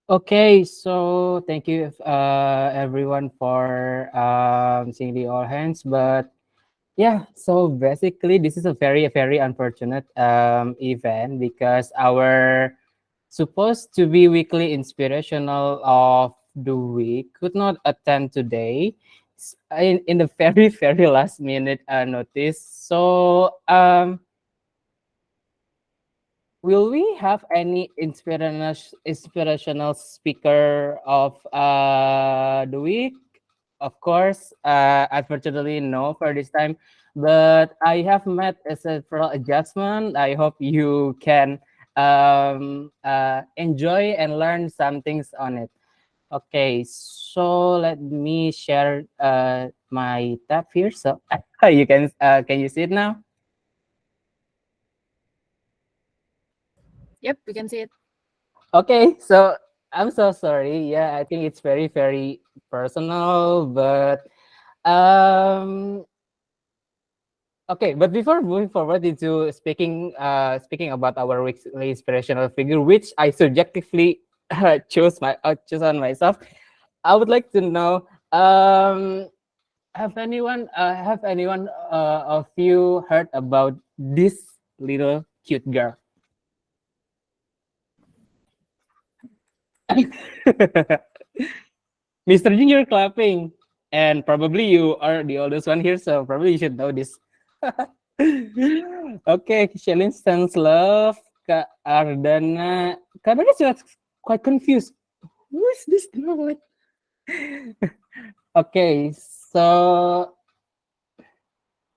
Okay, so thank you everyone for seeing the all hands. But yeah, so basically this is a very unfortunate event because our supposed to be weekly inspirational of the week could not attend today in the very last minute notice. So will we have any inspirational speaker of the week? Of course, unfortunately, no for this time. But I have met a several adjustment. I hope you can enjoy and learn some things on it. Okay, so let me share my tab here. So you can you see it now? Yep, we can see it. Okay, so I'm so sorry. Yeah, I think it's very personal, but um okay, but before moving forward into speaking about our weekly inspirational figure, which I subjectively choose on myself, I would like to know have anyone of you heard about this little cute girl? Mr. Jin, you're clapping. And probably you are the oldest one here, so probably you should know this. Okay, Shelin stands love. Kak Ardana. Kak Ardana just quite confused. Who is this girl? Like, okay, so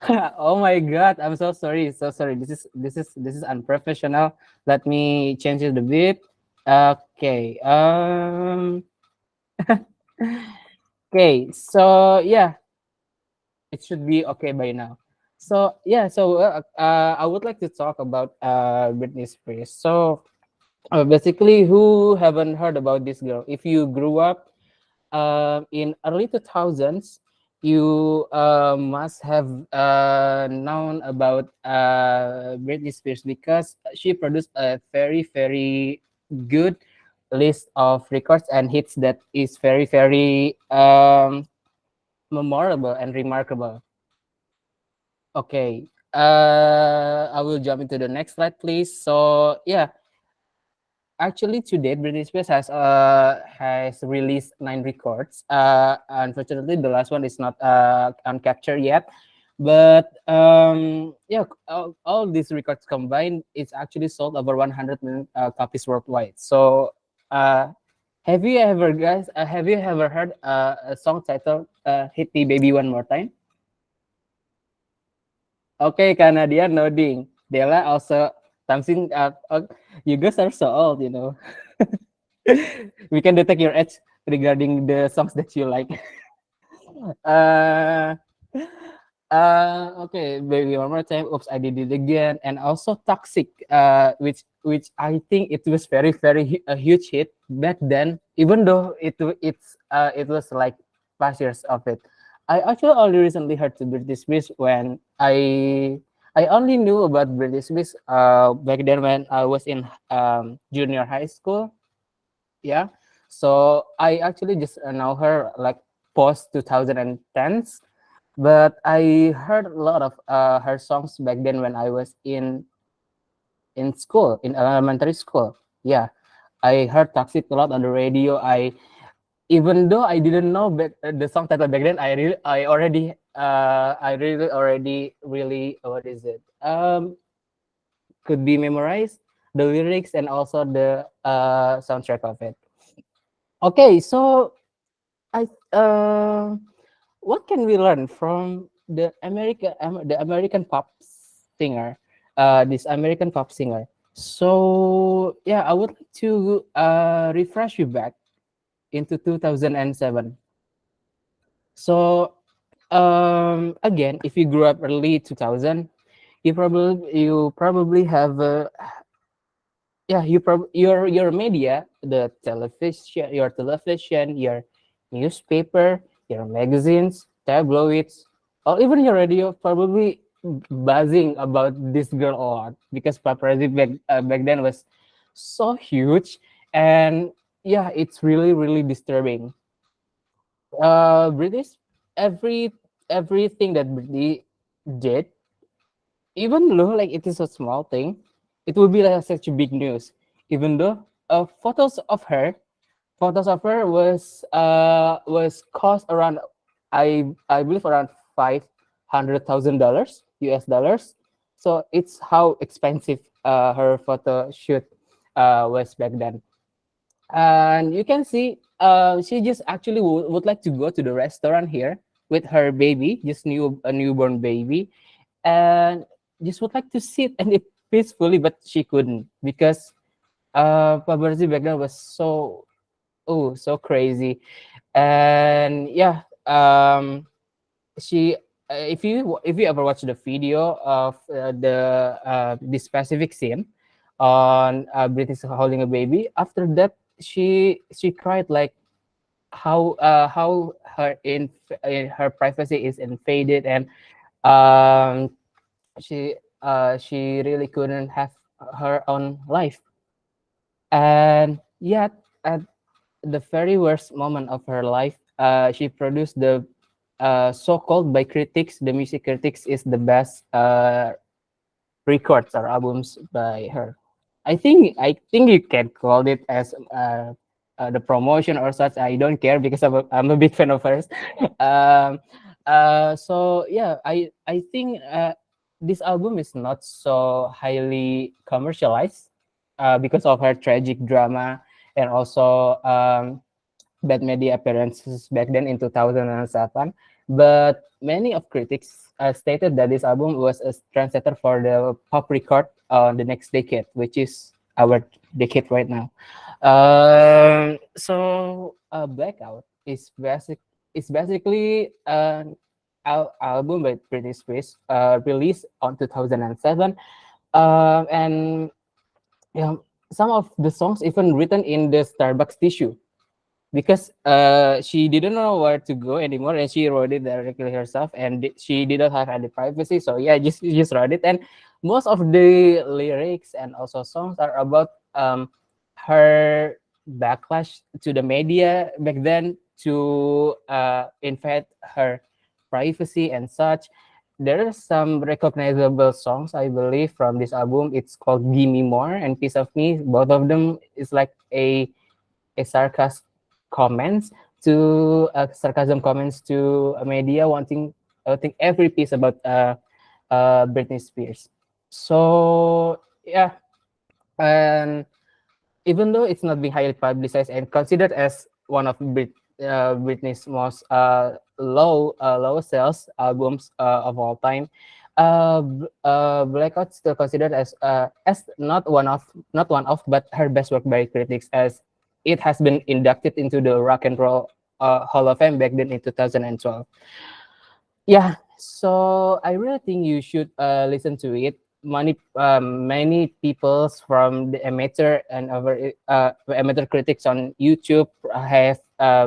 oh my god, I'm so sorry. So sorry. This is unprofessional. Let me change it a bit. Okay. Okay, so yeah, it should be okay by now. So yeah, so I would like to talk about Britney Spears. So basically, who haven't heard about this girl? If you grew up in early 2000s, you must have known about Britney Spears because she produced a very good list of records and hits that is very memorable and remarkable. Okay. I will jump into the next slide, please. So yeah, actually to date, Britney Spears has released 9 records. Unfortunately, the last one is not on capture yet. But yeah, all these records combined, it's actually sold over 100 million copies worldwide. So have you ever guys? Have you ever heard a song titled "Hit Me Baby One More Time"? Okay, Canadian nodding. Della also something. You guys are so old, you know. We can detect your age regarding the songs that you like. uh, okay, baby, one more time. Oops, I did it again. And also toxic. Which I think it was a huge hit back then. Even though it was like past years of it. I actually only recently heard to Britney Spears when I only knew about Britney Spears back then when I was in junior high school. Yeah, so I actually just know her like post 2010s, but I heard a lot of her songs back then when I was in school, in elementary school. Yeah, I heard Toxic a lot on the radio. Even though I didn't know the song title back then, I really already really what is it could be memorized the lyrics and also the soundtrack of it. Okay, so I what can we learn from the American pop singer, this American pop singer? So yeah, I would like to refresh you back into 2007. So again, if you grew up early 2000, you probably have yeah your media, the television, your newspaper, your magazines, tabloids, or even your radio probably buzzing about this girl a lot because paparazzi back then was so huge. And yeah, it's really really disturbing. British, every everything that Britney did, even though like it is a small thing, it will be like such a big news. Even though photos of her was cost around, I believe around $500,000 US dollars. So it's how expensive her photo shoot was back then. And you can see she just actually would like to go to the restaurant here with her baby, just a newborn baby, and just would like to sit and eat peacefully, but she couldn't because paparazzi back then was so crazy. And yeah, she if you ever watch the video of the this specific scene on British holding a baby, after that she cried like how her privacy is invaded, and um she really couldn't have her own life. And yet at the very worst moment of her life, she produced the so-called by critics, the music critics, is the best records or albums by her. I think you can call it as the promotion or such. I don't care because I'm a big fan of hers. um, so yeah, I think this album is not so highly commercialized because of her tragic drama, and also bad media appearances back then in 2007. But many of critics stated that this album was a trendsetter for the pop record on the next decade, which is our decade right now. Blackout is basically an album by Britney Spears, released on 2007, and yeah, some of the songs even written in the Starbucks tissue because she didn't know where to go anymore, and she wrote it directly herself, and she didn't have any privacy, so yeah, just wrote it. And most of the lyrics and also songs are about her backlash to the media back then to invade her privacy and such. There are some recognizable songs, I believe, from this album. It's called "Gimme More" and "Piece of Me." Both of them is like a sarcasm comments to media wanting every piece about Britney Spears. So yeah, and even though it's not being highly publicized and considered as one of Britney's most low sales albums of all time, Blackout still considered as not one of but her best work by critics, as it has been inducted into the Rock and Roll Hall of Fame back then in 2012. Yeah, so I really think you should listen to it. Many peoples from the amateur critics on YouTube have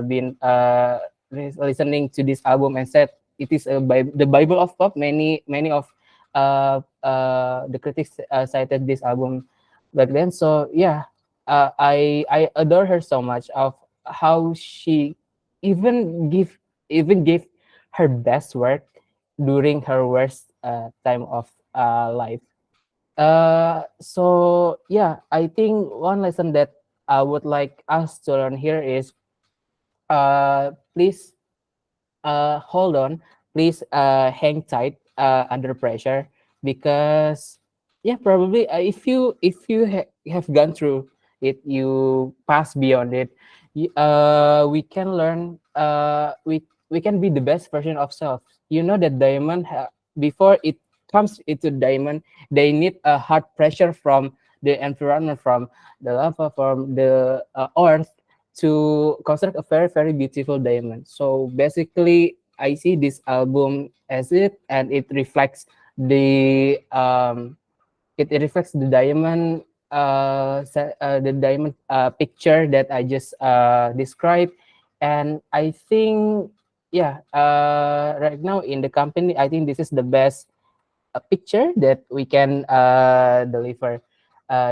been listening to this album and said it is the Bible of pop. Many of the critics cited this album back then. So yeah, I adore her so much of how she even give even gave her best work during her worst time of life. So yeah, I think one lesson that I would like us to learn here is please hold on, please hang tight under pressure, because yeah, probably if you have gone through it, you pass beyond it, we can learn, we can be the best version of self. You know that before it comes into diamond, they need a hard pressure from the environment, from the lava, from the earth, to construct a very very beautiful diamond. So basically, I see this album as it, and it reflects the diamond picture that I just described. And I think yeah, right now in the company, I think this is the best picture that we can deliver.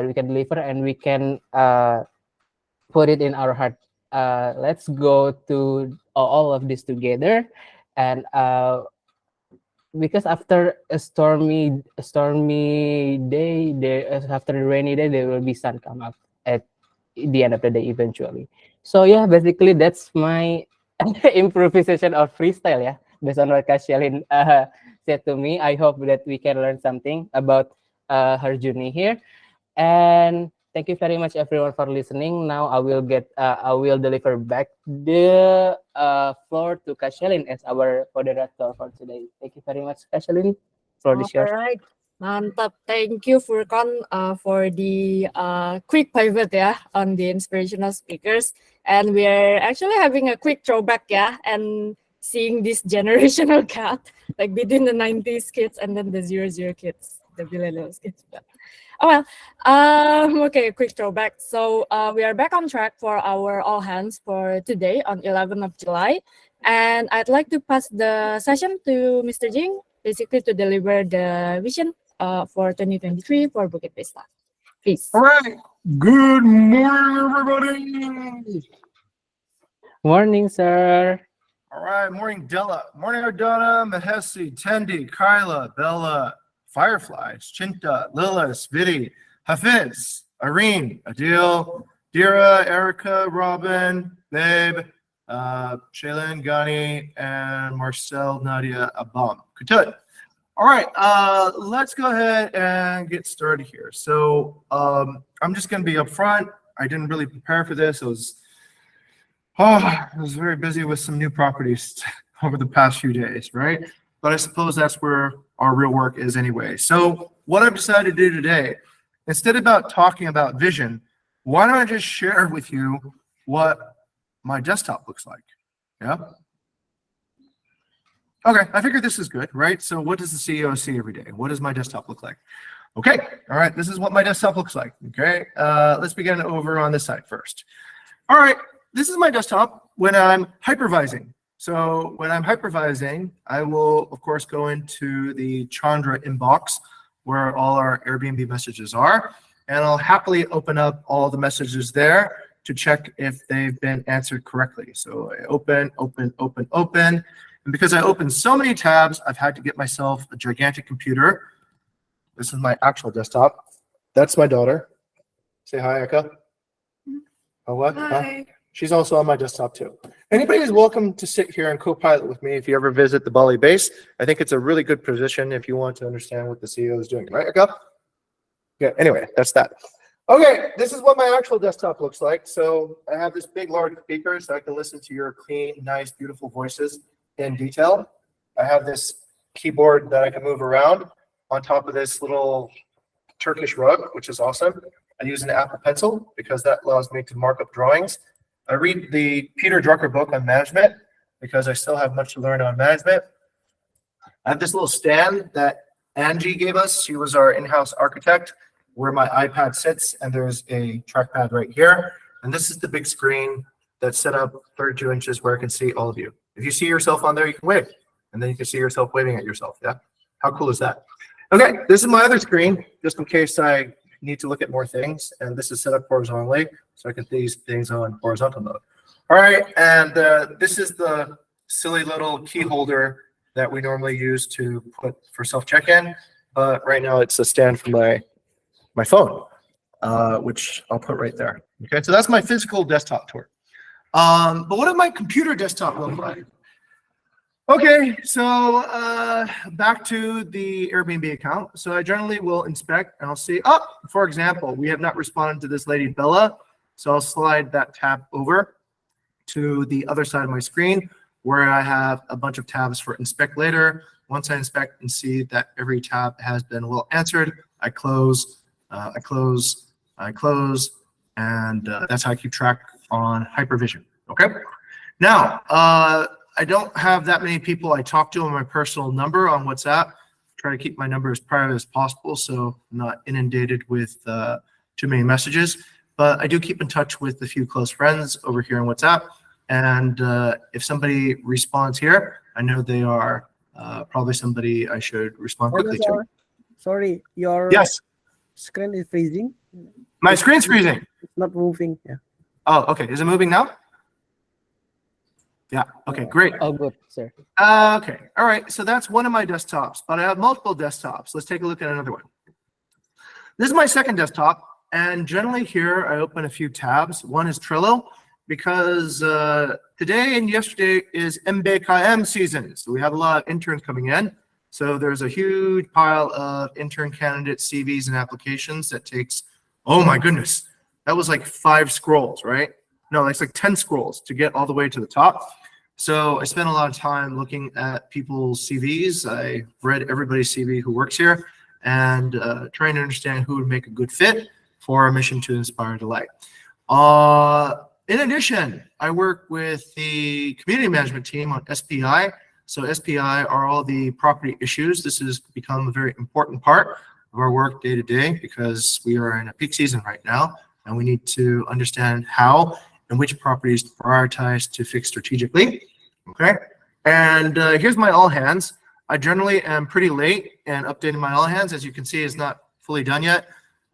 We can deliver, and we can put it in our heart. Let's go to all of this together, and because after a stormy day, there after a rainy day, there will be sun come up at the end of the day eventually. So yeah, basically that's my improvisation or freestyle, yeah, based on what Kashelin said to me. I hope that we can learn something about her journey here. And thank you very much everyone for listening. Now I will deliver back the floor to Kashelin as our moderator for today. Thank you very much, Kashelin. Floor All is yours. right. Mantap. Thank you, Furkan, for the quick pivot, yeah, on the inspirational speakers. And we are actually having a quick throwback, yeah, and seeing this generational gap, like between the 90s kids and then the 00 kids, the millennials kids. But, oh well, okay, quick throwback. So we are back on track for our all hands for today on 11th of July. And I'd like to pass the session to Mr. Jing, basically to deliver the vision for 2023 for Bukit Vista. Please. All right. Good morning, everybody. Morning, sir. All right. Morning, Della. Morning, Ardana, Mahesi, Tendi, Kyla, Bella, Fireflies, Chinta, Lilis, Vidi, Hafiz, Irene, Adil, Dira, Erica, Robin, Babe, Shaylin, Gani, and Marcel, Nadia, Abam. Kutut. All right, let's go ahead and get started here. So I'm just going to be upfront. I didn't really prepare for this. I was very busy with some new properties over the past few days, right? But I suppose that's where our real work is anyway. So what I've decided to do today, instead about talking about vision, why don't I just share with you what my desktop looks like? Yeah. Okay, I figured this is good, right? So what does the CEO see every day? What does my desktop look like? Okay, all right, this is what my desktop looks like, okay? Let's begin over on this side first. All right, this is my desktop when I'm hypervising. So when I'm hypervising, I will, of course, go into the Chandra inbox where all our Airbnb messages are, and I'll happily open up all the messages there to check if they've been answered correctly. So I open, and because I opened so many tabs, I've had to get myself a gigantic computer. This is my actual desktop. That's my daughter. Say hi, Eka. Oh, what? Hi. She's also on my desktop too. Anybody is welcome to sit here and co-pilot with me if you ever visit the Bali base. I think it's a really good position if you want to understand what the CEO is doing, right, Eka? Yeah, anyway, that's that. Okay, this is what my actual desktop looks like. So I have this big, large speaker so I can listen to your clean, nice, beautiful voices in detail. I have this keyboard that I can move around on top of this little Turkish rug, which is awesome. I use an Apple Pencil because that allows me to mark up drawings. I read the Peter Drucker book on management because I still have much to learn on management. I have this little stand that Angie gave us. She was our in-house architect, where my iPad sits, and there's a trackpad right here. And this is the big screen that's set up 32 inches where I can see all of you. If you see yourself on there, you can wave, and then you can see yourself waving at yourself. Yeah, how cool is that? Okay, this is my other screen, just in case I need to look at more things, and this is set up horizontally, so I can see these things on horizontal mode. All right, and this is the silly little key holder that we normally use to put for self-check-in, but right now it's a stand for my phone, which I'll put right there. Okay, so that's my physical desktop tour. But what does my computer desktop look like? Okay, so back to the Airbnb account. So I generally will inspect and I'll see, oh, for example, we have not responded to this lady, Bella. So I'll slide that tab over to the other side of my screen where I have a bunch of tabs for inspect later. Once I inspect and see that every tab has been well answered, I close, and that's how I keep track on Hypervision, okay? Now, I don't have that many people I talk to on my personal number on WhatsApp. Try to keep my number as private as possible so I'm not inundated with too many messages. But I do keep in touch with a few close friends over here on WhatsApp. And if somebody responds here, I know they are probably somebody I should respond quickly to. Sorry, your Yes. screen is freezing. My screen's freezing. It's not moving. Yeah. Oh, okay. Is it moving now? Yeah. Okay, great. Oh, good, sir. Okay. All right. So that's one of my desktops, but I have multiple desktops. Let's take a look at another one. This is my second desktop. And generally here, I open a few tabs. One is Trello because today and yesterday is MBKM season. So we have a lot of interns coming in. So there's a huge pile of intern candidate CVs and applications that takes, oh my goodness, that was like 5 scrolls, right? No, that's like 10 scrolls to get all the way to the top. So I spent a lot of time looking at people's CVs. I read everybody's CV who works here and trying to understand who would make a good fit for our mission to inspire delight. In addition, I work with the community management team on SPI. So SPI are all the property issues. This has become a very important part of our work day to day because we are in a peak season right now and we need to understand how and which properties to prioritize to fix strategically. Okay. And here's my all hands. I generally am pretty late in updating my all hands. As you can see, it's not fully done yet.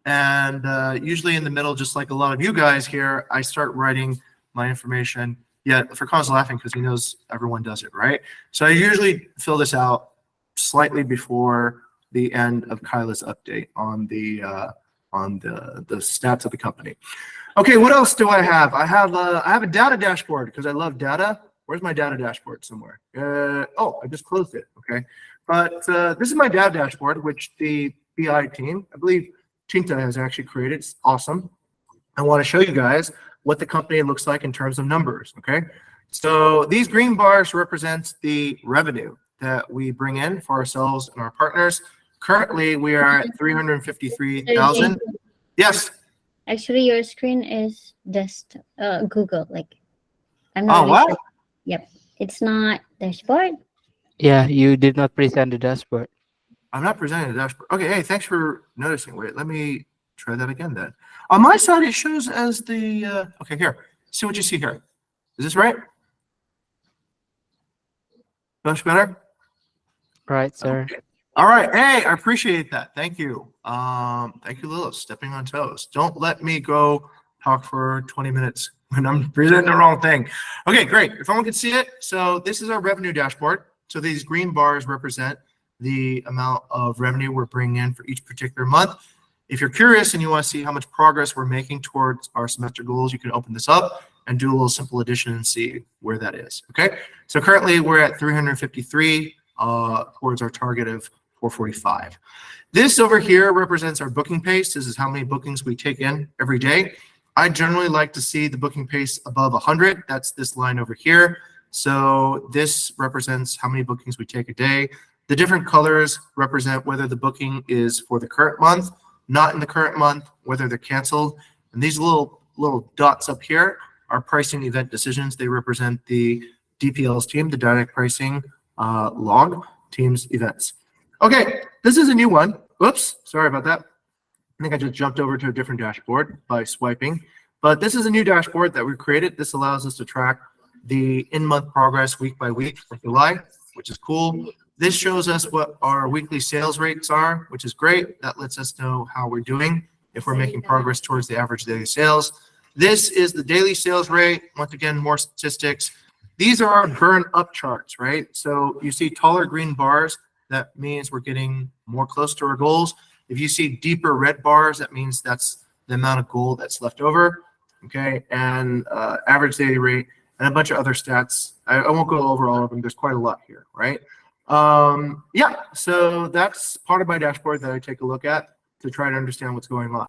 And usually in the middle, just like a lot of you guys here, I start writing my information. Yeah, Furqan's laughing because he knows everyone does it, right? So I usually fill this out slightly before the end of Kyla's update on the stats of the company. Okay, what else do I have? I have a data dashboard because I love data. Where's my data dashboard somewhere? Oh, I just closed it. Okay, but this is my data dashboard, which the BI team, I believe Tinta has actually created. It's awesome. I want to show you guys what the company looks like in terms of numbers. Okay, so these green bars represent the revenue that we bring in for ourselves and our partners. Currently, we are at 353,000. Yes. Actually, your screen is just Google. Like, I'm Oh, not really what? sure. Yep, it's not dashboard. Yeah, you did not present the dashboard. I'm not presenting the dashboard. Okay, hey, thanks for noticing. Wait, let me try that again then. On my side, it shows as the, okay, here. See what you see here. Is this right? Much better? Right, sir. Okay. All right. Hey, I appreciate that. Thank you. Thank you, Lilith. Stepping on toes. Don't let me go talk for 20 minutes when I'm presenting the wrong thing. Okay, great. If everyone can see it. So this is our revenue dashboard. So these green bars represent the amount of revenue we're bringing in for each particular month. If you're curious and you want to see how much progress we're making towards our semester goals, you can open this up and do a little simple addition and see where that is. Okay. So currently we're at 353 towards our target of 445. This over here represents our booking pace. This is how many bookings we take in every day. I generally like to see the booking pace above 100. That's this line over here. So this represents how many bookings we take a day. The different colors represent whether the booking is for the current month, not in the current month, whether they're canceled. And these little dots up here are pricing event decisions. They represent the DPL's team, the dynamic pricing log team's events. Okay, this is a new one. Oops, sorry about that. I think I just jumped over to a different dashboard by swiping. But this is a new dashboard that we created. This allows us to track the in-month progress week by week for July, which is cool. This shows us what our weekly sales rates are, which is great. That lets us know how we're doing, if we're making progress towards the average daily sales. This is the daily sales rate. Once again, more statistics. These are our burn up charts, right? So you see taller green bars, that means we're getting more close to our goals. If you see deeper red bars, that means that's the amount of gold that's left over, okay? And average daily rate and a bunch of other stats. I won't go over all of them. There's quite a lot here, right? Yeah, so that's part of my dashboard that I take a look at to try to understand what's going on.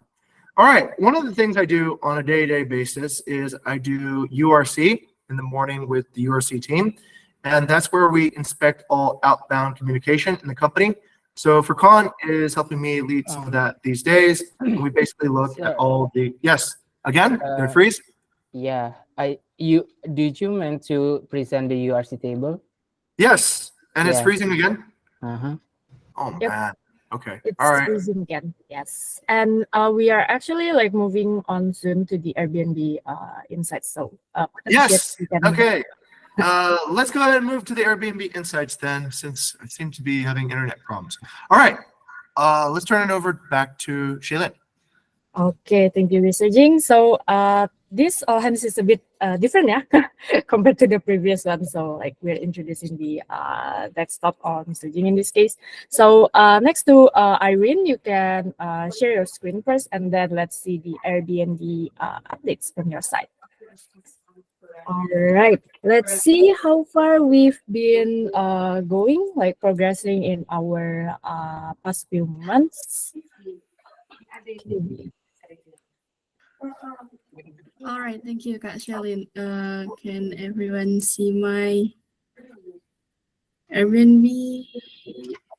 All right, one of the things I do on a day-to-day basis is I do URC in the morning with the URC team, and that's where we inspect all outbound communication in the company. So Furqan is helping me lead some of that these days. We basically look at all the, yes, again, they're freeze? Yeah, did you meant to present the URC table? Yes, and it's Yeah. freezing again? Uh-huh. Oh, Yep. man. Okay, It's all right. freezing again. Yes. And we are actually like moving on soon to the Airbnb insights. So Yes, you can- okay. Let's go ahead and move to the Airbnb insights then, since I seem to be having internet problems. All right, let's turn it over back to Shailin. Okay, thank you, Mr. Jing. So this all hands is a bit different, yeah, compared to the previous one. So like we're introducing the desktop or Mr. Jing in this case. So next to Irene, you can share your screen first, and then let's see the Airbnb updates from your side. All right, let's see how far we've been going, like progressing in our past few months. All right, thank you, Kak Shelin. Can everyone see my Airbnb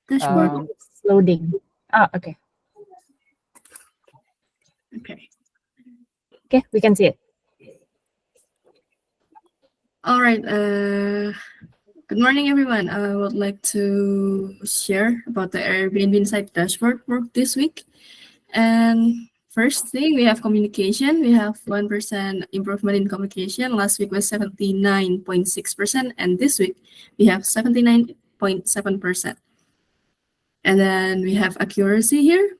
dashboard? It's loading. Okay. Okay. Okay, we can see it. All right. Good morning, everyone. I would like to share about the Airbnb Insight dashboard work this week. And first thing, we have communication. We have 1% improvement in communication. Last week was 79.6%, and this week we have 79.7%. And then we have accuracy here.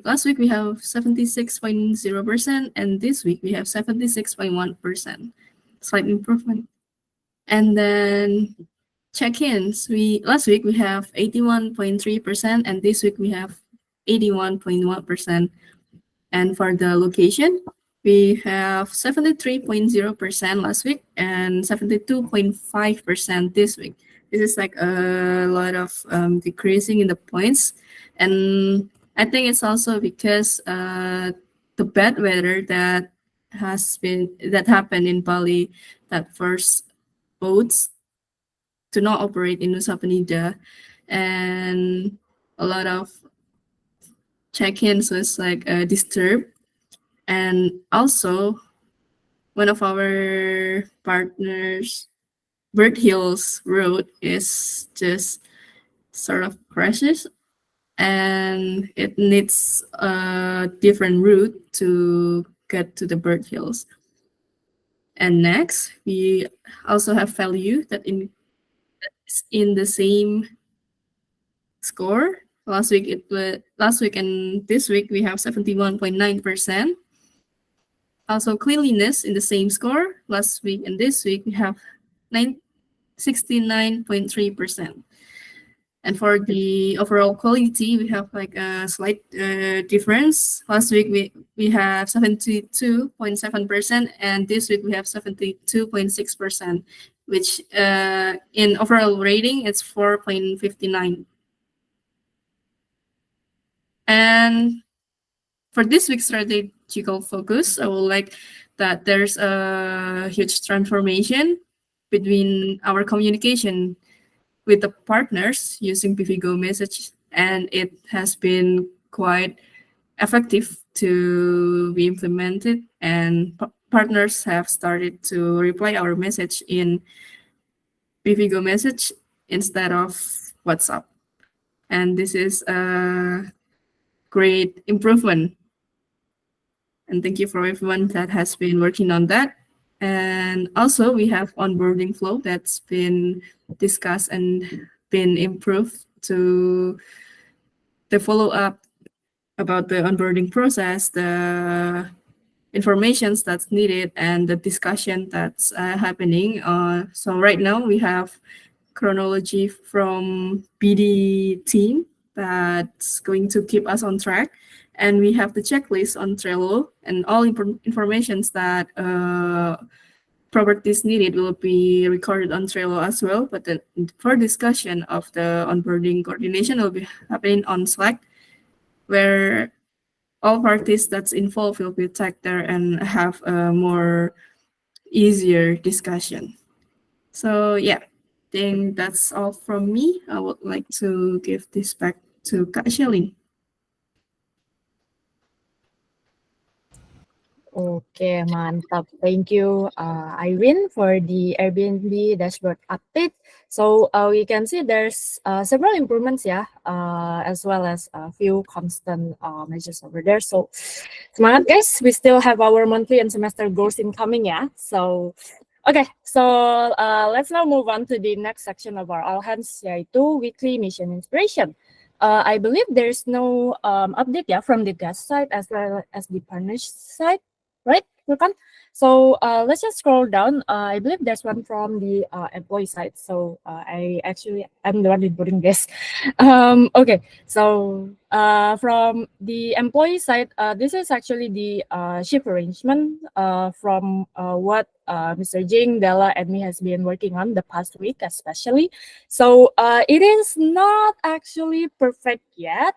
Last week we have 76.0%, and this week we have 76.1%. Slight improvement. And then check-ins. Last week we have 81.3%, and this week we have 81.1%. And for the location, we have 73.0% last week and 72.5% this week. This is like a lot of decreasing in the points. And I think it's also because the bad weather that happened in Bali, that first boats to not operate in Nusa Penida, and a lot of check-ins was like disturbed. And also one of our partners, Bird Hills Road, is just sort of crashes, and it needs a different route to get to the Bird Hills. And next, we also have value that is in the same score. Last week and this week we have 71.9%. Also cleanliness in the same score. Last week and this week we have 69.3%. And for the overall quality, we have like a slight difference. Last week we have 72.7%, and this week we have 72.6%, which in overall rating it's 4.59. And for this week's strategical focus, I would like that there's a huge transformation between our communication with the partners using PVGo message, and it has been quite effective to be implemented, and partners have started to reply our message in PVGo message instead of WhatsApp. And this is a great improvement. And thank you for everyone that has been working on that. And also we have onboarding flow that's been discussed and been improved to the follow-up about the onboarding process, the informations that's needed, and the discussion that's happening. So right now we have chronology from BD team that's going to keep us on track. And we have the checklist on Trello, and all informations that properties needed will be recorded on Trello as well. But then for discussion of the onboarding coordination will be happening on Slack, where all parties that's involved will be tagged there and have a more easier discussion. So yeah, I think that's all from me. I would like to give this back to Kak Shelin. Okay, mantap. Thank you, Irene, for the Airbnb dashboard update. So we can see there's several improvements, yeah, as well as a few constant measures over there. So semangat guys, we still have our monthly and semester goals incoming, yeah. So okay, so let's now move on to the next section of our all hands, yaitu weekly mission inspiration. I believe there's no update from the guest side as well as the partner's side, right, Furkan? So let's just scroll down. I believe there's one from the employee side. So I'm the one inputting this. Okay, so from the employee side, this is actually the shift arrangement from what Mr. Jing, Della, and me has been working on the past week, especially. So it is not actually perfect yet,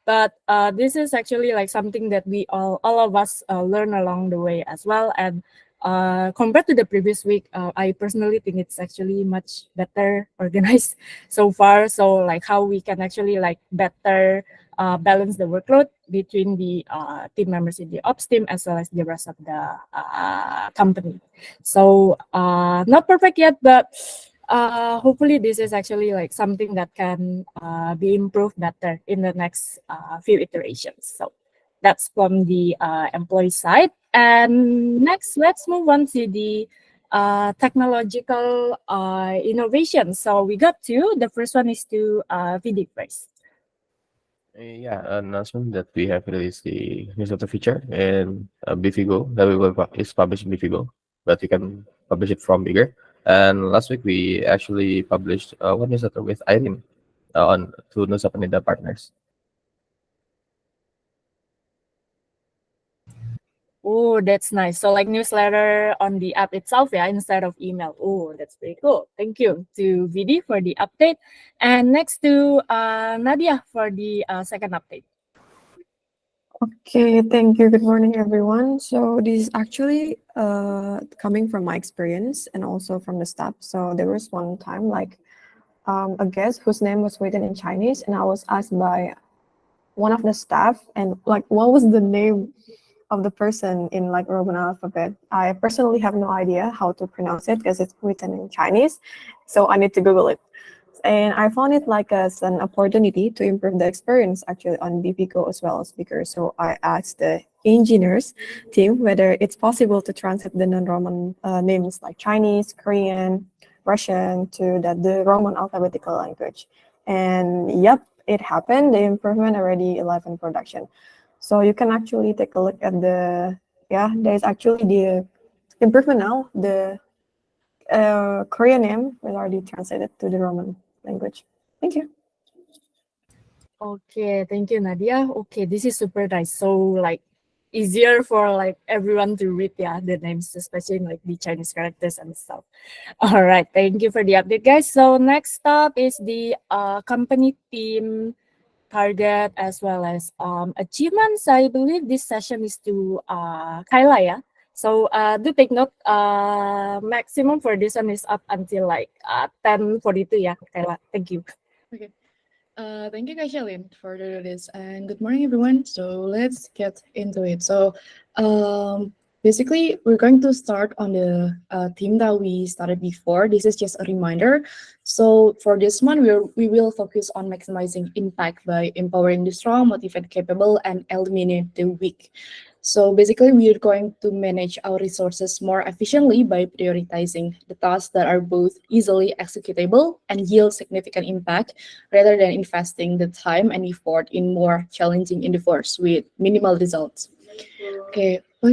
but this is actually like something that we all of us learn along the way as well. And compared to the previous week, I personally think it's actually much better organized so far. So like how we can actually like better balance the workload between the team members in the ops team as well as the rest of the company. So not perfect yet, but hopefully this is actually like something that can be improved better in the next few iterations. So that's from the employee side. And next, let's move on to the technological innovation. So we got two. The first one is to VD first. Yeah, an announcement that we have released the newsletter feature in Bifigo that is published in Bifigo, but you can publish it from bigger. And last week we actually published one newsletter with Irene on to Nusa Penida partners. Oh, that's nice. So like newsletter on the app itself, instead of email. Oh, that's pretty cool. Thank you to VD for the update. And next to Nadia for the second update. Okay, thank you. Good morning, everyone. So this is actually coming from my experience and also from the staff. So there was one time like a guest whose name was written in Chinese, and I was asked by one of the staff and like what was the name of the person in like Roman alphabet. I personally have no idea how to pronounce it because it's written in Chinese, so I need to Google it. And I found it like as an opportunity to improve the experience actually on BPCO as well as speakers. So I asked the engineers team whether it's possible to translate the non-Roman names like Chinese, Korean, Russian to the Roman alphabetical language. And yep, it happened. The improvement already live in production. So you can actually take a look at there's actually the improvement now. The Korean name was already translated to the Roman language. Thank you. Okay, thank you, Nadia. Okay, this is super nice. So like easier for like everyone to read the names, especially like the Chinese characters and stuff. All right, thank you for the update, guys. So next up is the company team target as well as achievements. I believe this session is to Kyla, So do take note, maximum for this one is up until like 10:42 Kyla. Thank you. Okay. Thank you, Kaishalin, for this, and good morning, everyone. So let's get into it. So basically, we're going to start on the theme that we started before. This is just a reminder. So for this one, we will focus on maximizing impact by empowering the strong, motivated, capable, and eliminate the weak. So basically, we are going to manage our resources more efficiently by prioritizing the tasks that are both easily executable and yield significant impact, rather than investing the time and effort in more challenging endeavors with minimal results. Okay. So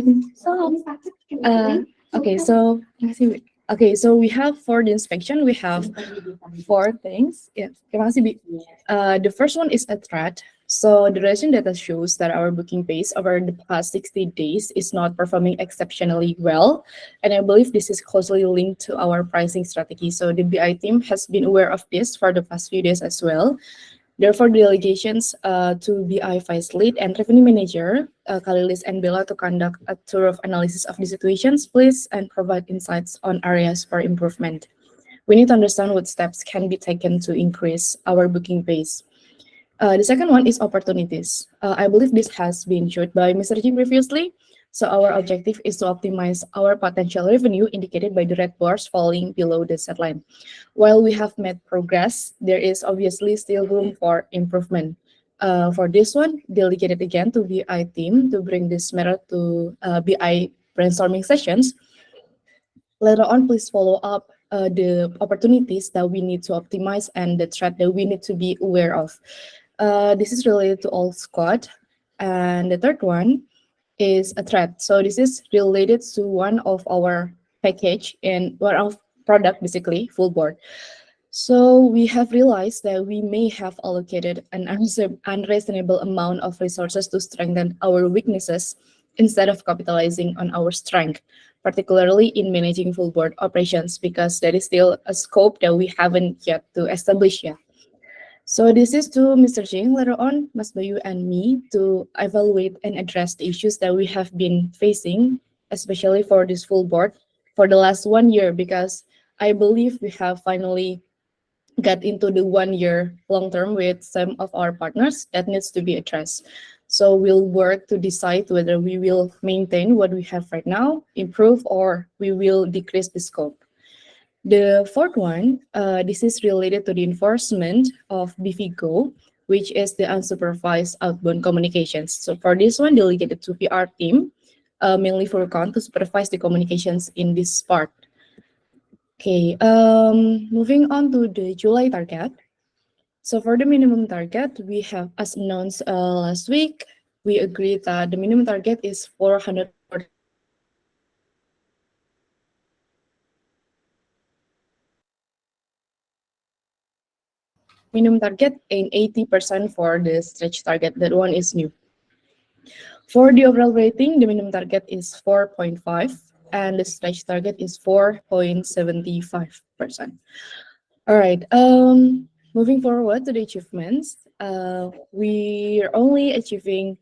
we have for the inspection, we have 4 things. Yeah. Terima kasih, Bi. The first one is a threat. So the recent data shows that our booking base over the past 60 days is not performing exceptionally well. And I believe this is closely linked to our pricing strategy. So the BI team has been aware of this for the past few days as well. Therefore, the delegations to BI Vice Lead and Revenue Manager, Kalilis and Bella, to conduct a thorough analysis of the situations, please, and provide insights on areas for improvement. We need to understand what steps can be taken to increase our booking base. The second one is opportunities. I believe this has been showed by Mr. Jim previously. So our objective is to optimize our potential revenue indicated by the red bars falling below the set line. While we have made progress, there is obviously still room for improvement. For this one, delegated again to BI team to bring this matter to BI brainstorming sessions. Later on, please follow up the opportunities that we need to optimize and the threat that we need to be aware of. This is related to all squad. And the third one is a threat. So this is related to one of our package and one of product, basically full board. So we have realized that we may have allocated an unreasonable amount of resources to strengthen our weaknesses instead of capitalizing on our strength, particularly in managing full board operations, because that is still a scope that we haven't yet to establish yet. So this is to Mr. Jing later on, Mas Bayu and me to evaluate and address the issues that we have been facing, especially for this full board for the last 1 year, because I believe we have finally got into the 1 year long term with some of our partners that needs to be addressed. So we'll work to decide whether we will maintain what we have right now, improve, or we will decrease the scope. The fourth one, this is related to the enforcement of BVGO, which is the unsupervised outbound communications. So for this one, delegated to PR team, mainly for account to supervise the communications in this part. Okay, moving on to the July target. So for the minimum target, we have, as announced last week, we agreed that the minimum target is 440. Minimum target and 80% for the stretch target. That one is new. For the overall rating, the minimum target is 4.5 and the stretch target is 4.75%. All right. Moving forward to the achievements, we are only achieving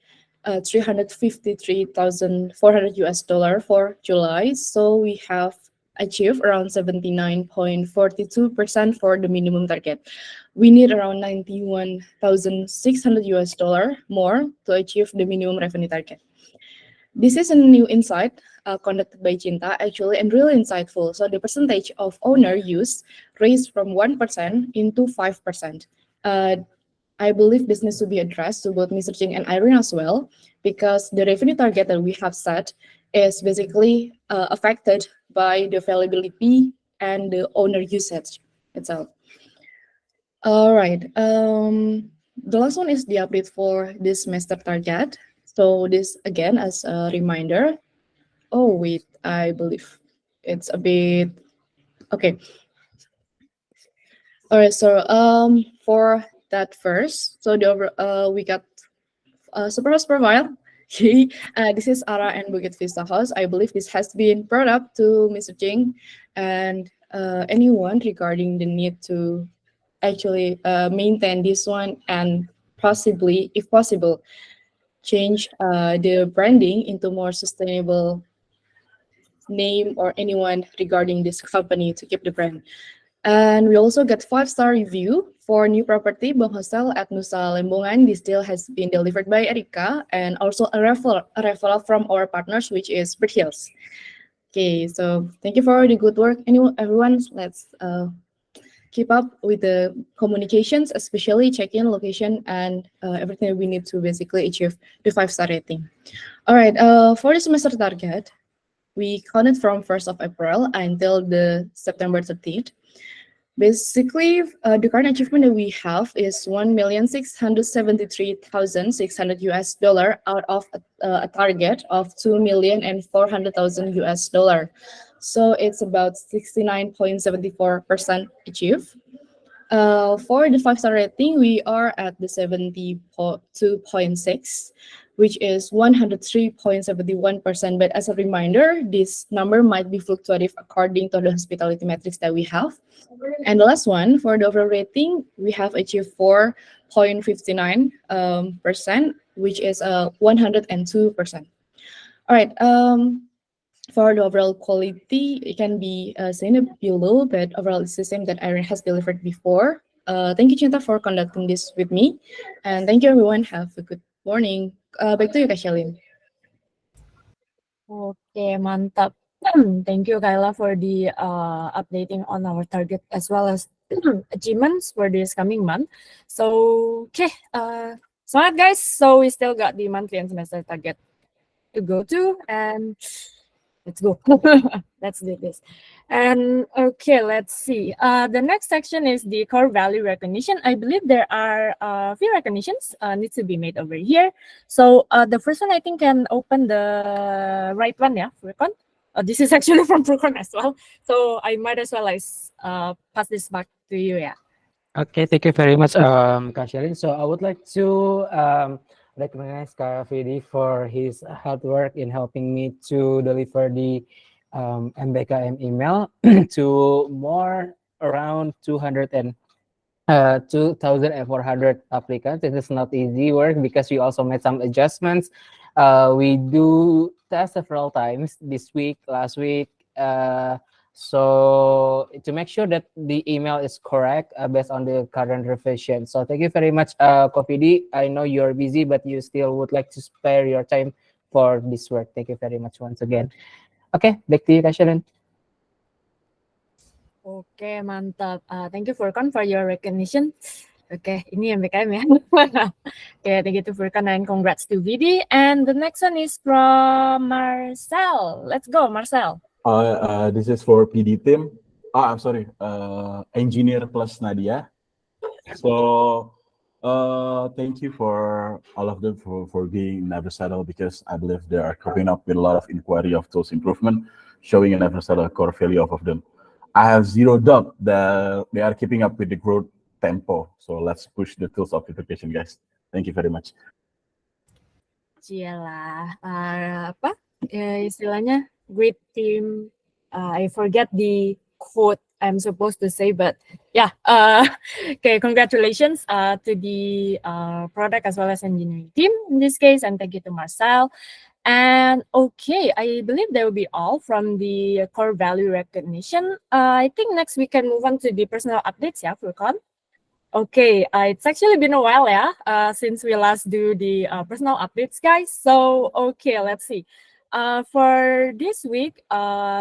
353,400 US dollar for July. So we have achieved around 79.42% for the minimum target. We need around 91,600 US dollar more to achieve the minimum revenue target. This is a new insight conducted by Cinta actually and really insightful. So the percentage of owner use raised from 1% into 5%. I believe this needs to be addressed to both Mr. Jing and Irene as well, because the revenue target that we have set is basically affected by the availability and the owner usage itself. All right. The last one is the update for this semester target. So this again as a reminder. Oh wait, I believe it's a bit okay. All right. So for that first, so we got superhouse profile. This is Ara and Bukit Vista House. I believe this has been brought up to Mr. Jing and anyone regarding the need to actually maintain this one and possibly, if possible, change the branding into more sustainable name or anyone regarding this company to keep the brand. And we also got 5-star review for new property Bang Hostel at Nusa Lembongan. This deal has been delivered by Erika and also a referral from our partners, which is Bird Hills. Okay, so thank you for the good work, everyone. Let's keep up with the communications, especially check-in location and everything we need to basically achieve the 5-star rating. All right, for the semester target, we counted from 1st of April until the September 30th. Basically, the current achievement that we have is 1,673,600 US dollar out of a target of 2,400,000 US dollar. So it's about 69.74% achieved. For the 5-star rating, we are at the 72.6, which is 103.71%. But as a reminder, this number might be fluctuative according to the hospitality metrics that we have. And the last one, for the overall rating, we have achieved 4.59%, which is 102%. All right. For the overall quality, it can be seen below, but overall it's the same that Irene has delivered before. Thank you, Cinta, for conducting this with me. And thank you, everyone. Have a good morning. Back to you, Kak Shalin. Okay, mantap. Thank you, Kayla, for the updating on our target as well as achievements for this coming month. So, okay, semangat guys. So we still got the monthly and semester target to go to, and let's go. Let's do this. And okay, let's see. The next section is the core value recognition. I believe there are a few recognitions need to be made over here. So the first one I think can open the right one, yeah, Furkan. This is actually from Furkan as well. So I might as well pass this back to you, yeah. Okay, thank you very much, Kak Sherin. So I would like to recognize Kak Fidi for his hard work in helping me to deliver the MBKM email to more around 2,400 applicants. This is not easy work because we also made some adjustments. We do test several times this week, last week. So to make sure that the email is correct based on the current revision. So thank you very much, Kofidi. I know you're busy, but you still would like to spare your time for this work. Thank you very much once again. Okay, back to you, Kak Sharon. Oke, mantap. Thank you Furkan for your recognition. Oke, ini MBKM ya. Oke, thank you to Furkan and congrats to Vidi. And the next one is from Marcel. Let's go, Marcel. This is for PD team. I'm sorry, engineer plus Nadia. So, thank you for all of them for being never settle, because I believe they are coping up with a lot of inquiry of those improvement, showing a never settle core value of them. I have zero doubt that they are keeping up with the growth tempo. So let's push the tools of application, guys. Thank you very much. Cialah, apa istilahnya great team. I forget the quote I'm supposed to say, but yeah. Okay, congratulations to the product as well as engineering team in this case, and thank you to Marcel. And okay, I believe that will be all from the core value recognition. I think next we can move on to the personal updates, yeah, Furkan. Okay, it's actually been a while, yeah, since we last do the personal updates, guys. So, okay, let's see. For this week,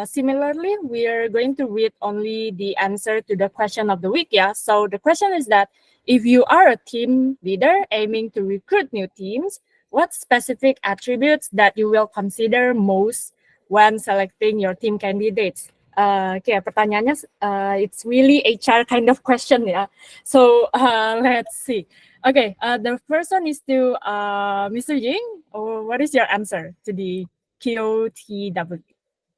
similarly, we are going to read only the answer to the question of the week, yeah. So the question is that if you are a team leader aiming to recruit new teams, what specific attributes that you will consider most when selecting your team candidates? Okay, pertanyaannya it's really HR kind of question, yeah. So let's see. Okay, the first one is to Mr. Ying. What is your answer to the QOTW?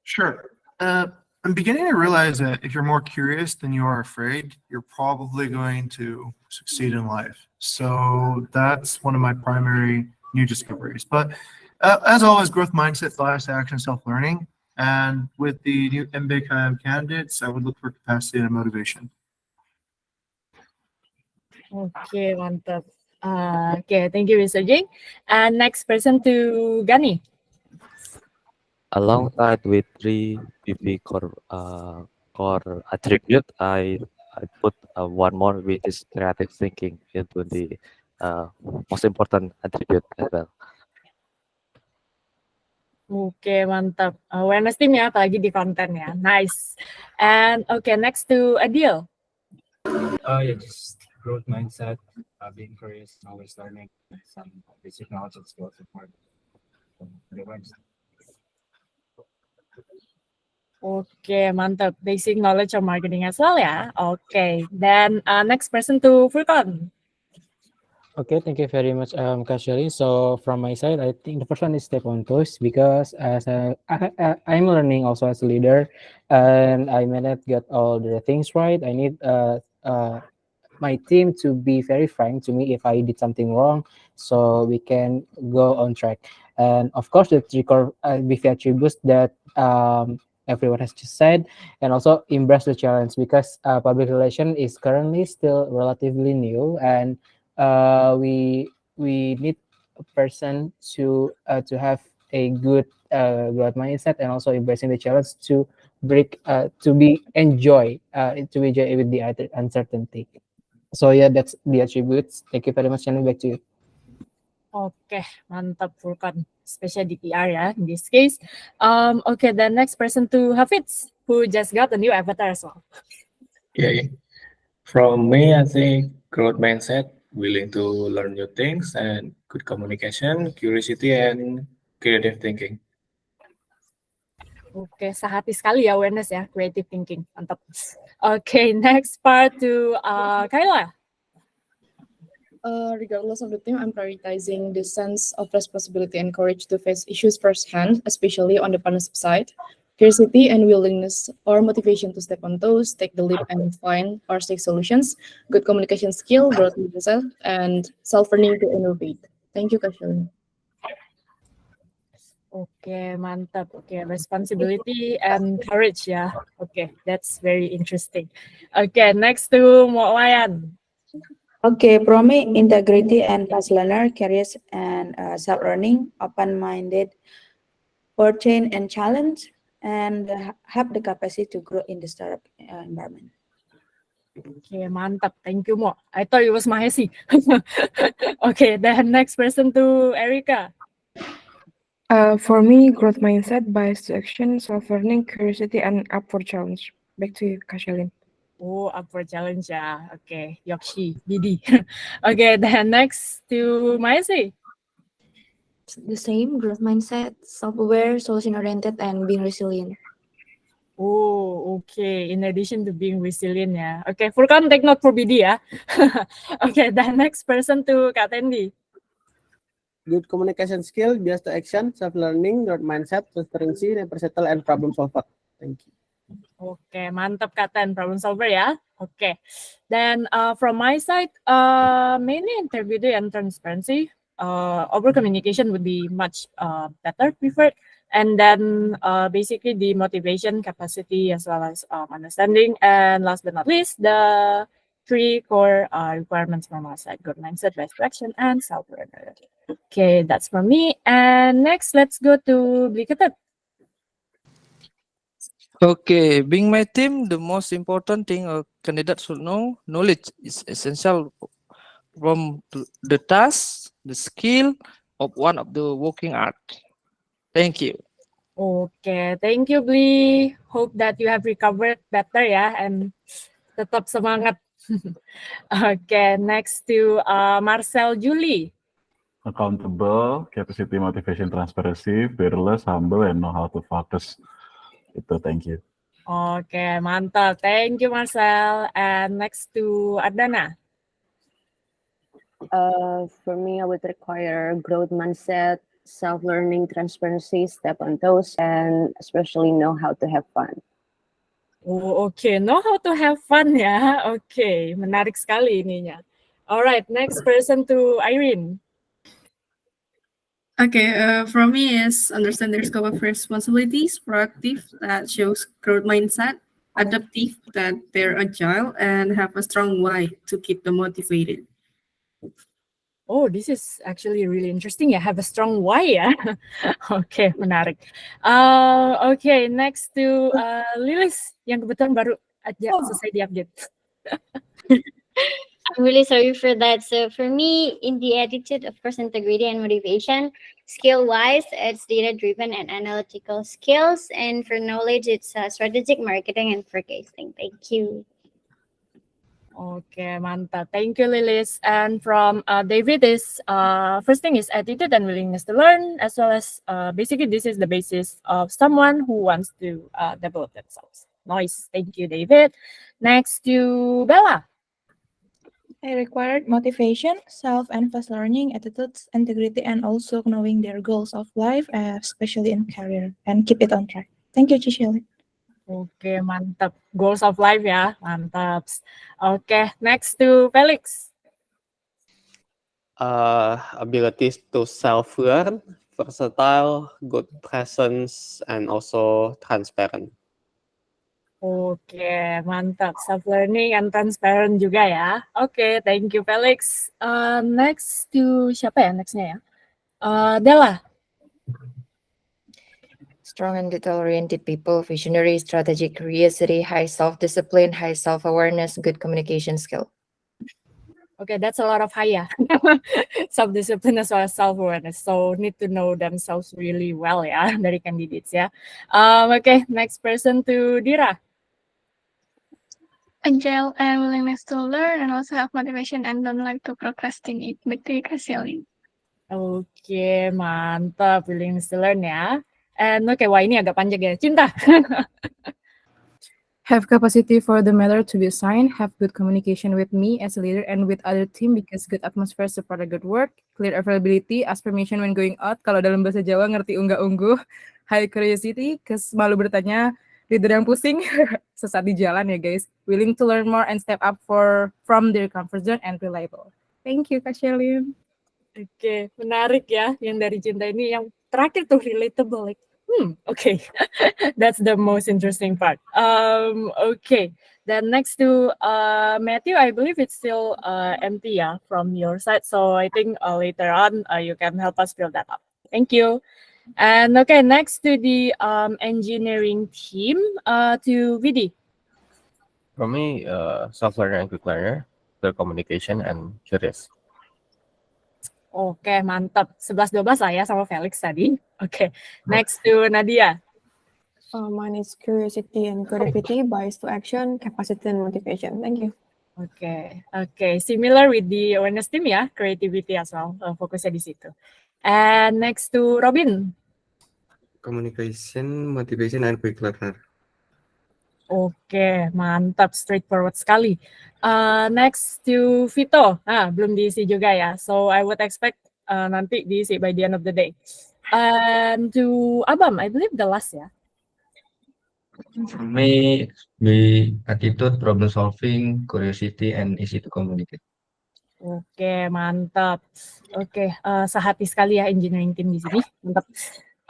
Sure. I'm beginning to realize that if you're more curious than you are afraid, you're probably going to succeed in life. So that's one of my primary new discoveries. But as always, growth mindset, bias action, self-learning. And with the new MBKM candidates, I would look for capacity and motivation. Okay, mantap. Okay, thank you, Mr. Jing. And next person to Gani. Alongside with 3 PV core attribute, I put one more, which is creative thinking, into the most important attribute as well. Oke, mantap. Awareness team ya, apalagi di konten ya. Nice. And okay, next to Adil. Yeah, just growth mindset, being curious, always learning, some basic knowledge and skills support. Oke, mantap. Basic knowledge of marketing as well ya. Okay, then next person to Furkan. Okay, thank you very much, Kashali. So from my side, I think the first one is step on toes, because as I'm learning also as a leader, and I may not get all the things right. I need my team to be very frank to me if I did something wrong, so we can go on track. And of course, the three core BV attributes that everyone has just said, and also embrace the challenge, because public relation is currently still relatively new, and we need a person to have a good growth mindset, and also embracing the challenge to enjoy with the uncertainty. So yeah, that's the attributes. Thank you very much, and back to you. Oke, mantap Furkan, especially DPR ya in this case. Okay, the next person to Hafiz, who just got a new avatar as well. Yeah. From me, I think growth mindset, willing to learn new things, and good communication, curiosity, and creative thinking. Oke, sehati sekali ya awareness ya, creative thinking. Mantap. Oke, next part to Kayla. Regardless of the theme, I'm prioritizing the sense of responsibility and courage to face issues firsthand, especially on the partnership side. Curiosity and willingness or motivation to step on toes, take the leap and find or seek solutions, good communication skill, growth mindset, and self-learning to innovate. Thank you, Kak Shalini. Oke, mantap. Oke, responsibility and courage ya. Oke, that's very interesting. Oke, next to Wayan. Okay, promise integrity and fast learner, curious and self-learning, open-minded, for change and challenge, and have the capacity to grow in the startup environment. Oke, mantap. Thank you, Mo. I thought it was Mahesi. Okay, then next person to Erika. For me, growth mindset, bias to action, self-learning, curiosity, and up for challenge. Back to you, Kashalin. Oh, up for challenge ya. Oke, Yoshi, Didi. Okay, then next to Mahesi. The same growth mindset, self-aware, solution-oriented, and being resilient. Oh, okay. In addition to being resilient ya. Okay, Furkan take note for BD ya. Okay, then next person to Kak Tendi. Good communication skill, bias to action, self-learning, growth mindset, transparency, and versatile and problem solver. Thank you. Oke, mantap Kak Ten, problem solver ya. Oke, then from my side, mainly integrity and transparency. Over communication would be much better preferred. And then basically the motivation, capacity, as well as understanding. And last but not least, the 3 core requirements from our side: good mindset, best action, and self-learner. Okay, that's from me. And next, let's go to Bliketet. Okay, being my team, the most important thing a candidate should know, knowledge is essential from the task, the skill of one of the working art. Thank you. Okay, thank you, Bli. Hope that you have recovered better ya, and tetap semangat. Okay, next to Marcel Julie. Accountable, capacity, motivation, transparency, fearless, humble, and know how to focus. Itu, thank you. Okay, mantap. Thank you, Marcel. And next to Adana. For me, I would require growth mindset, self-learning, transparency, step on toes, and especially know how to have fun. Oh, okay. Know how to have fun ya. Okay, menarik sekali ininya. Alright, next person to Irene. Okay, for me is understand their scope of responsibilities, proactive, that shows growth mindset, adaptive, that they're agile, and have a strong why to keep them motivated. Oh, this is actually really interesting ya. Have a strong why ya. Okay, menarik. Okay, next to Lilis yang kebetulan baru aja selesai di-update. I'm really sorry for that. So for me, in the attitude, of course, integrity and motivation. Skill-wise, it's data-driven and analytical skills. And for knowledge, it's strategic marketing and forecasting. Thank you. Okay, mantap. Thank you, Lilis. And from David is first thing is attitude and willingness to learn, as well as basically this is the basis of someone who wants to develop themselves. Nice. Thank you, David. Next to Bella. I required motivation, self-and learning, attitudes, integrity, and also knowing their goals of life, especially in career, and keep it on track. Thank you, Cicely. Oke, mantap. Goals of life ya, mantap. Oke, next to Felix. Abilities to self-learn, versatile, good presence, and also transparent. Oke, mantap. Self-learning and transparent juga ya. Oke, thank you Felix. Next to siapa ya nextnya ya? Della. Strong and detail-oriented people, visionary, strategic, curiosity, high self-discipline, high self-awareness, good communication skill. Okay, that's a lot of high ya. Self-discipline as well as self-awareness. So need to know themselves really well ya dari candidates ya. Okay, next person to Dira. Agile and willingness to learn, and also have motivation and don't like to procrastinate. Back to you, Kak Selin. Oke, mantap. Willingness to learn ya. And wah ini agak panjang ya. Cinta. Have capacity for the matter to be assigned, have good communication with me as a leader and with other team because good atmosphere support a good work, clear availability, ask permission when going out, kalau dalam bahasa Jawa ngerti unggah-ungguh, high curiosity, cause malu bertanya, leader yang pusing, sesat di jalan ya guys, willing to learn more and step up from their comfort zone and reliable. Thank you Kak Shelin. Oke, menarik ya yang dari Cinta ini. Yang terakhir tuh relatable. Like, okay. That's the most interesting part. Okay. Then next to Matthew, I believe it's still empty from your side. So I think later on you can help us fill that up. Thank you. And okay, next to the engineering team, to Vidi. For me, self-learner and quick learner, clear communication and curious. Oke, mantap. 11-12 lah ya sama Felix tadi. Oke, next to Nadia. Mine is curiosity and creativity, bias to action, capacity and motivation. Thank you. Oke. Similar with the awareness team ya, creativity as well. Fokusnya di situ. And next to Robin. Communication, motivation, and quick learner. Oke, mantap, straightforward sekali. Next to Vito, belum diisi juga ya. So I would expect nanti diisi by the end of the day. And to Abam, I believe the last ya. For me, be attitude, problem solving, curiosity, and easy to communicate. Oke, mantap. Oke, sehati sekali ya engineering team di sini. Mantap.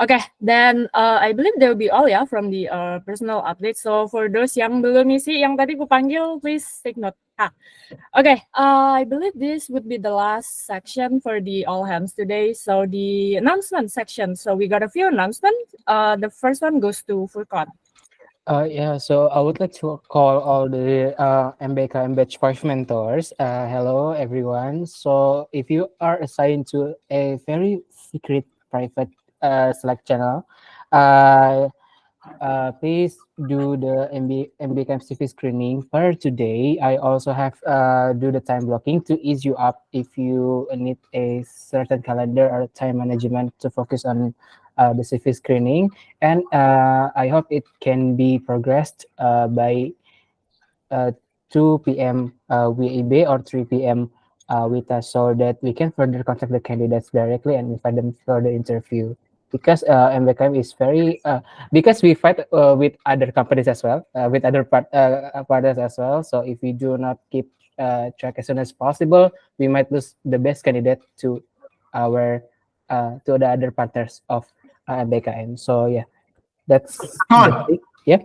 Okay, then I believe that will be all ya from the personal update. So for those yang belum isi, yang tadi ku panggil, please take note. Okay, I believe this would be the last section for the all hands today. So the announcement section. So we got a few announcements. The first one goes to Furqan. Yeah, so I would like to call all the MBK and Batch 5 mentors. Hello, everyone. So if you are assigned to a very secret private Slack channel, please do the MBK CV screening per today. I also have do the time blocking to ease you up if you need a certain calendar or time management to focus on the CV screening, and I hope it can be progressed by 2 p.m. WIB or 3 p.m. With us, so that we can further contact the candidates directly and invite them for the interview. Because MBKM is very because we fight with other companies as well, with other partners as well. So if we do not keep track as soon as possible, we might lose the best candidate to our to the other partners of MBKM. So yeah, that's yeah.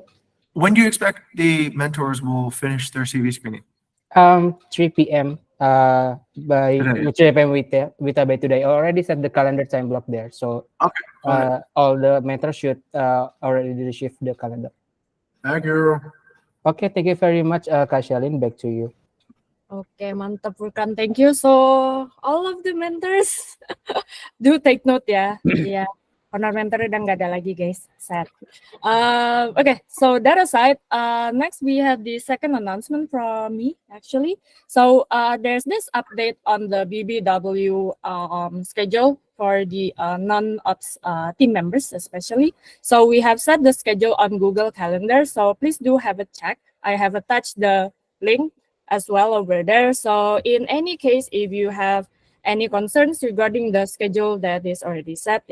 When do you expect the mentors will finish their CV screening? 3 p.m. By 3 p.m. with by today. I already set the calendar time block there. So all the mentors should already shift the calendar. Thank you. Okay, thank you very much, Kak Shalin. Back to you. Okay, mantap Furqan. Thank you. So all of the mentors do take note ya. Yeah. Honor mentor udah nggak ada lagi guys, sad. Okay, so that aside, next we have the second announcement from me actually. So there's this update on the BBW schedule for the non-ops team members especially. So we have set the schedule on Google Calendar, so please do have a check. I have attached the link as well over there. So in any case, if you have any concerns regarding the schedule that is already set,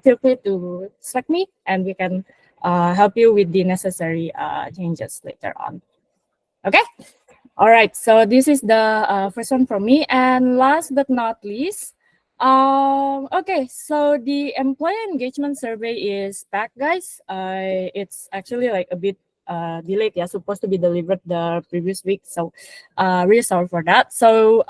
feel free to Slack me and we can help you with the necessary changes later on. Okay? All right, so this is the first one from me. And last but not least, okay, so the employee engagement survey is back, guys. It's actually like a bit delayed, supposed to be delivered the previous week. So really sorry for that. So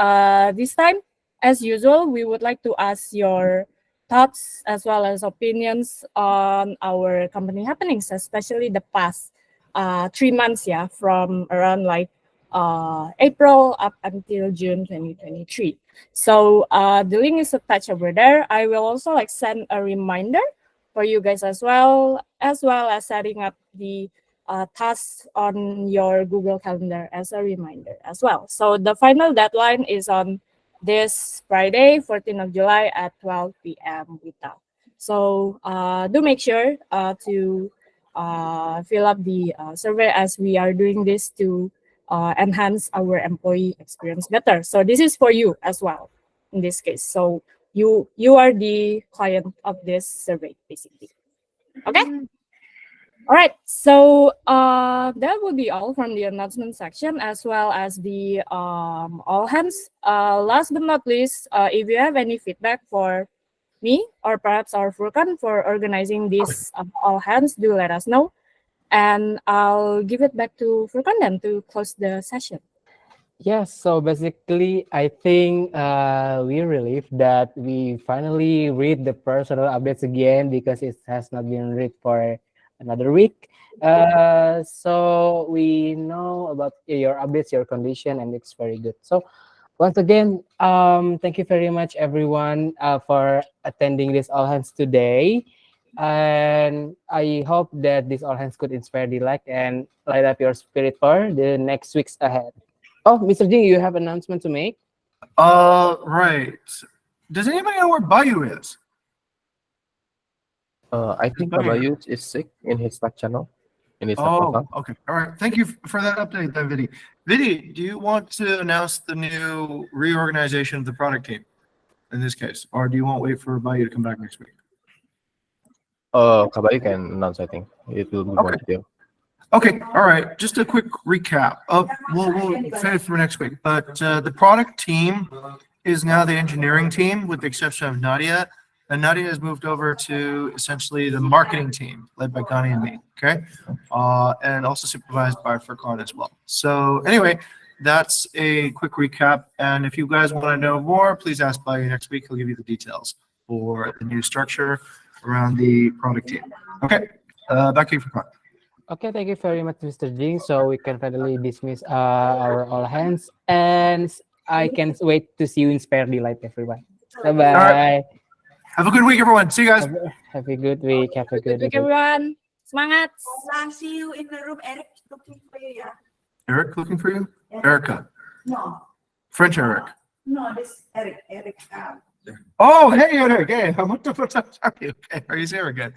this time, as usual, we would like to ask your thoughts as well as opinions on our company happenings, especially the past 3 months, from around like April up until June 2023. So the link is attached over there. I will also like send a reminder for you guys as well as setting up the tasks on your Google Calendar as a reminder as well. So the final deadline is on this Friday, 14th of July at 12 p.m. So do make sure to fill up the survey, as we are doing this to enhance our employee experience better. So this is for you as well in this case. So you are the client of this survey, basically. Okay. All right, so that would be all from the announcement section, as well as the all hands. Last but not least, if you have any feedback for me or perhaps our Furkan for organizing this all hands, do let us know. And I'll give it back to Furkan then to close the session. Yes, so basically, I think we're relieved that we finally read the personal updates again, because it has not been read for another week. So we know about your updates, your condition, and it's very good. So once again, thank you very much, everyone, for attending this all hands today. And I hope that this all hands could inspire the like and light up your spirit for the next weeks ahead. Oh, Mr. Jing, you have an announcement to make? Right. Does anybody know where Bayou is? I think Babayu is sick in his Slack channel. In his Slack Oh, account. okay. All right. Thank you for that update, then, Vidi. Vidi, do you want to announce the new reorganization of the product team in this case, or do you want to wait for Bayou to come back next week? Kabayu can announce, I think. It will be more detailed. Okay, all right. Just a quick recap. We'll save it for next week. But the product team is now the engineering team, with the exception of Nadia. And Nadia has moved over to essentially the marketing team, led by Ghani and me. Okay, and also supervised by Furkan as well. So anyway, that's a quick recap. And if you guys want to know more, please ask Bayu next week. He'll give you the details for the new structure around the product team. Okay, back to you, Furkan. Okay, thank you very much, Mr. Jing. So we can finally dismiss our all hands, and I can wait to see you in Spare Delight, everyone. Bye bye. All right. Have a good week, everyone. See you guys. Have a good week. Have a good week. Everyone, semangat. See you in the room. Eric looking for you. Yeah. Eric looking for you? Yeah. Erica. No, French Eric. no, this Eric. Oh, hey, Eric. Hey, how much are you? Okay, are you here again?